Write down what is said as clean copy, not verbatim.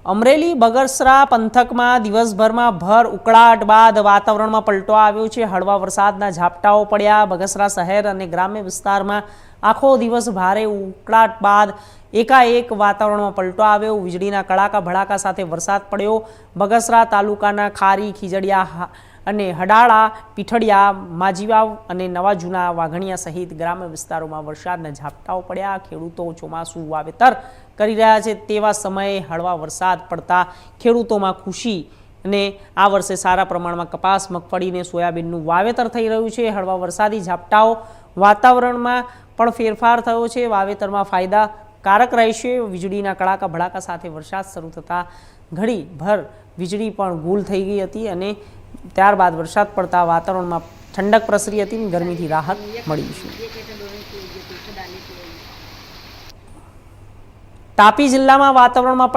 અમરેલી બગસરા પંથકમાં દિવસભરમાં ભર ઉકળાટ બાદ વાતાવરણમાં પલટો આવ્યો છે। હળવા વરસાદના ઝાપટાઓ પડ્યા। બગસરા શહેર અને ગ્રામ્ય વિસ્તારમાં આખો દિવસ ભારે ઉકળાટ બાદ એકાએક વાતાવરણમાં પલટો આવ્યો। વીજળીના કડાકા ભડાકા સાથે વરસાદ પડ્યો। બગસરા તાલુકાના ખારી, ખીજડીયા અને હડાળા, પીઠડિયા, માજીવાવ અને નવા જૂના વાઘણિયા સહિત ગ્રામ્ય વિસ્તારોમાં વરસાદના ઝાપટાઓ પડ્યા। ખેડૂતો ચોમાસું વાવેતર કરી રહ્યા છે તેવા સમયે હળવા વરસાદ પડતા ખેડૂતોમાં ખુશી અને આ વર્ષે સારા પ્રમાણમાં કપાસ, મગફળી અને સોયાબીનનું વાવેતર થઈ રહ્યું છે। હળવા વરસાદી ઝાપટાઓ વાતાવરણમાં પણ ફેરફાર થયો છે, વાવેતરમાં ફાયદાકારક રહેશે। વીજળીના કડાકા ભડાકા સાથે વરસાદ શરૂ થતાં ઘડીભર વીજળી પણ ગુલ થઈ ગઈ હતી અને ત્યારબાદ વરસાદ પડતા વાતાવરણમાં ઠંડક પ્રસરી હતી અને ગરમીથી રાહત મળી છે। તાપી જિલ્લામાં વાતાવરણમાં